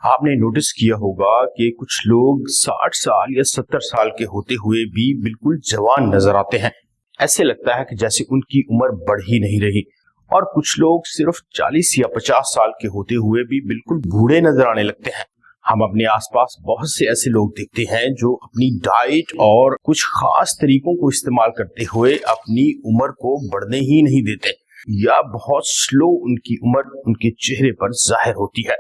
آپ نے نوٹس کیا ہوگا کہ کچھ لوگ 60 سال یا 70 سال کے ہوتے ہوئے بھی بالکل جوان نظر آتے ہیں. ایسے لگتا ہے کہ جیسے ان کی عمر بڑھ ہی نہیں رہی. اور کچھ لوگ صرف 40 یا 50 سال کے ہوتے ہوئے بھی بالکل بوڑھے نظر آنے لگتے ہیں. ہم اپنے آس پاس بہت سے ایسے لوگ دیکھتے ہیں جو اپنی ڈائٹ اور کچھ خاص طریقوں کو استعمال کرتے ہوئے اپنی عمر کو بڑھنے ہی نہیں دیتے، یا بہت سلو ان کی عمر ان کے چہرے پر ظاہر ہوتی ہے.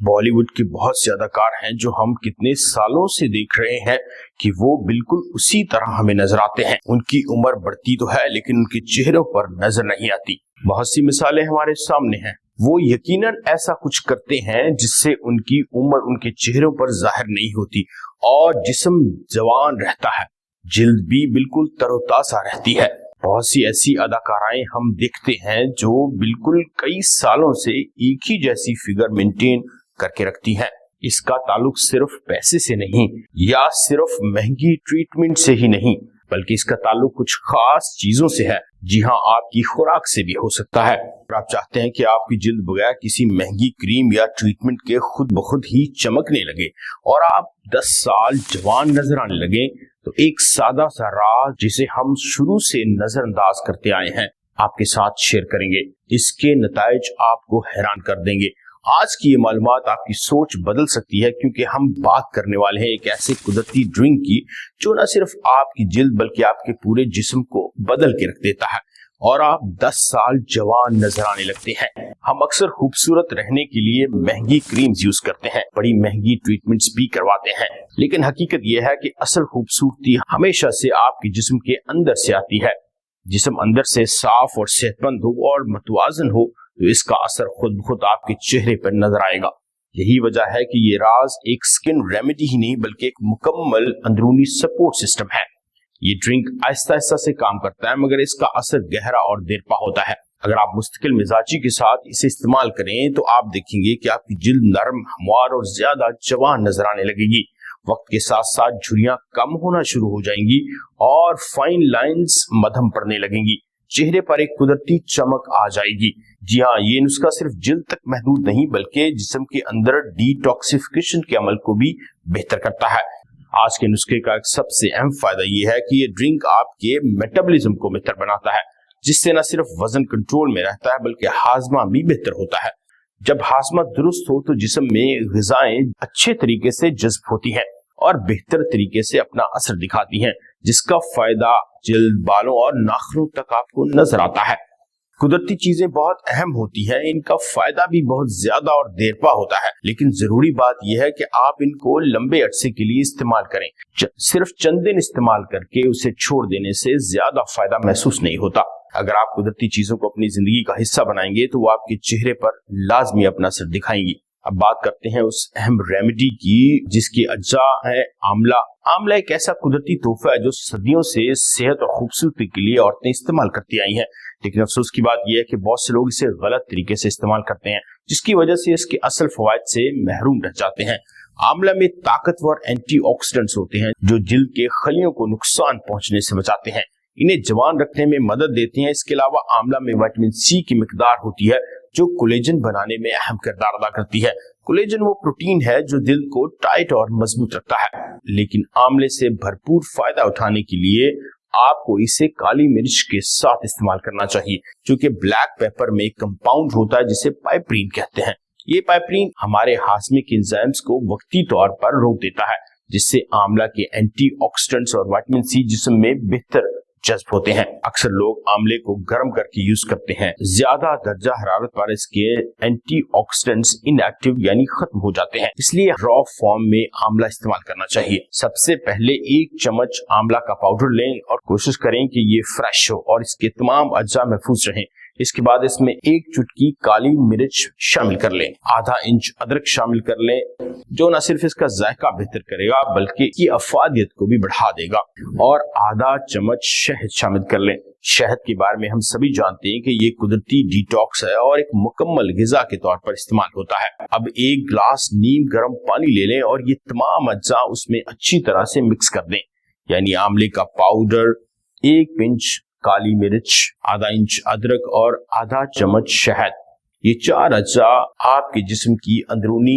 بالی ووڈ کے بہت سے اداکار ہیں جو ہم کتنے سالوں سے دیکھ رہے ہیں کہ وہ بالکل اسی طرح ہمیں نظر آتے ہیں. ان کی عمر بڑھتی تو ہے لیکن ان کے چہروں پر نظر نہیں آتی. بہت سی مثالیں ہمارے سامنے ہیں. وہ یقیناً ایسا کچھ کرتے ہیں جس سے ان کی عمر ان کے چہروں پر ظاہر نہیں ہوتی اور جسم جوان رہتا ہے، جلد بھی بالکل تر و تازہ رہتی ہے. بہت سی ایسی اداکارائیں ہم دیکھتے ہیں جو بالکل کئی سالوں سے ایک ہی جیسی فگر مینٹین کر کے رکھتی ہیں. اس کا تعلق صرف پیسے سے نہیں یا صرف مہنگی ٹریٹمنٹ سے ہی نہیں، بلکہ اس کا تعلق کچھ خاص چیزوں سے ہے. جی ہاں، آپ کی خوراک سے بھی ہو سکتا ہے. اگر آپ چاہتے ہیں کہ آپ کی جلد بغیر کسی مہنگی کریم یا ٹریٹمنٹ کے خود بخود ہی چمکنے لگے اور آپ 10 سال جوان نظر آنے لگیں، تو ایک سادہ سا راز جسے ہم شروع سے نظر انداز کرتے آئے ہیں آپ کے ساتھ شیئر کریں گے. اس کے نتائج آپ کو حیران کر دیں گے. آج کی یہ معلومات آپ کی سوچ بدل سکتی ہے، کیونکہ ہم بات کرنے والے ہیں ایک ایسے قدرتی ڈرنک کی جو نہ صرف آپ کی جلد بلکہ آپ کے پورے جسم کو بدل کے رکھ دیتا ہے اور آپ 10 سال جوان نظر آنے لگتے ہیں. ہم اکثر خوبصورت رہنے کے لیے مہنگی کریمز یوز کرتے ہیں، بڑی مہنگی ٹریٹمنٹس بھی کرواتے ہیں، لیکن حقیقت یہ ہے کہ اصل خوبصورتی ہمیشہ سے آپ کے جسم کے اندر سے آتی ہے. جسم اندر سے صاف اور صحت مند ہو اور متوازن ہو تو اس کا اثر خود بخود آپ کے چہرے پر نظر آئے گا. یہی وجہ ہے کہ یہ راز ایک سکن ریمیڈی ہی نہیں بلکہ ایک مکمل اندرونی سپورٹ سسٹم ہے. یہ ڈرنک آہستہ آہستہ سے کام کرتا ہے مگر اس کا اثر گہرا اور دیرپا ہوتا ہے. اگر آپ مستقل مزاجی کے ساتھ اسے استعمال کریں تو آپ دیکھیں گے کہ آپ کی جلد نرم، ہموار اور زیادہ جوان نظر آنے لگے گی. وقت کے ساتھ ساتھ جھریاں کم ہونا شروع ہو جائیں گی اور فائن لائنز مدھم پڑنے لگیں گی. چہرے پر ایک قدرتی چمک آ جائے گی. جی ہاں، یہ نسخہ صرف جلد تک محدود نہیں بلکہ جسم کے اندر ڈی ٹاکسیفیکیشن کے عمل کو بھی بہتر کرتا ہے. آج کے نسخے کا ایک سب سے اہم فائدہ یہ ہے کہ یہ ڈرنک آپ کے میٹابولزم کو بہتر بناتا ہے، جس سے نہ صرف وزن کنٹرول میں رہتا ہے بلکہ ہاضمہ بھی بہتر ہوتا ہے. جب ہاضمہ درست ہو تو جسم میں غذائیں اچھے طریقے سے جذب ہوتی ہیں اور بہتر طریقے سے اپنا اثر دکھاتی ہیں، جس کا فائدہ جلد، بالوں اور ناخنوں تک آپ کو نظر آتا ہے. قدرتی چیزیں بہت اہم ہوتی ہیں، ان کا فائدہ بھی بہت زیادہ اور دیرپا ہوتا ہے، لیکن ضروری بات یہ ہے کہ آپ ان کو لمبے عرصے کے لیے استعمال کریں. صرف چند دن استعمال کر کے اسے چھوڑ دینے سے زیادہ فائدہ محسوس نہیں ہوتا. اگر آپ قدرتی چیزوں کو اپنی زندگی کا حصہ بنائیں گے تو وہ آپ کے چہرے پر لازمی اپنا اثر دکھائیں گی. اب بات کرتے ہیں اس اہم ریمیڈی کی جس کی اجزاء ہے آملہ. آملہ ایک ایسا قدرتی تحفہ ہے جو صدیوں سے صحت اور خوبصورتی کے لیے عورتیں استعمال کرتی آئی ہیں، لیکن افسوس کی بات یہ ہے کہ بہت سے لوگ اسے غلط طریقے سے استعمال کرتے ہیں، جس کی وجہ سے اس کے اصل فوائد سے محروم رہ جاتے ہیں. آملہ میں طاقتور اینٹی آکسیڈنٹس ہوتے ہیں جو جلد کے خلیوں کو نقصان پہنچنے سے بچاتے ہیں، انہیں جوان رکھنے میں مدد دیتے ہیں. اس کے علاوہ آملہ میں وٹامن سی کی مقدار ہوتی ہے جو کولیجن بنانے میں اہم کردار ادا کرتی ہے. کولیجن وہ پروٹین ہے جو دل کو ٹائٹ اور مضبوط رکھتا ہے، لیکن آملے سے بھرپور فائدہ اٹھانے کے لیے آپ کو اسے کالی مرچ کے ساتھ استعمال کرنا چاہیے، کیونکہ بلیک پیپر میں ایک کمپاؤنڈ ہوتا ہے جسے پائپرین کہتے ہیں. یہ پائپرین ہمارے ہاضمے کے انزائمز کو وقتی طور پر روک دیتا ہے، جس سے آملہ کے اینٹی آکسیڈنٹس اور وٹامن سی جسم میں بہتر جذب ہوتے ہیں. اکثر لوگ آملے کو گرم کر کے یوز کرتے ہیں، زیادہ درجہ حرارت پر اس کے اینٹی آکسیڈنٹس ان ایکٹیو یعنی ختم ہو جاتے ہیں، اس لیے را فارم میں آملہ استعمال کرنا چاہیے. سب سے پہلے 1 چمچ آملہ کا پاؤڈر لیں اور کوشش کریں کہ یہ فریش ہو اور اس کے تمام اجزاء محفوظ رہیں. اس کے بعد اس میں 1 چٹکی کالی مرچ شامل کر لیں، آدھا انچ ادرک شامل کر لیں جو نہ صرف اس کا ذائقہ بہتر کرے گا بلکہ اس کی افادیت کو بھی بڑھا دے گا، اور آدھا چمچ شہد شامل کر لیں. شہد کے بارے میں ہم سبھی جانتے ہیں کہ یہ قدرتی ڈی ٹاکس ہے اور ایک مکمل غذا کے طور پر استعمال ہوتا ہے. اب 1 گلاس نیم گرم پانی لے لیں اور یہ تمام اجزاء اس میں اچھی طرح سے مکس کر دیں، یعنی آملے کا پاؤڈر، 1 پنچ کالی مرچ، آدھا انچ ادرک اور آدھا چمچ شہد. یہ 4 اجزاء آپ کے جسم کی اندرونی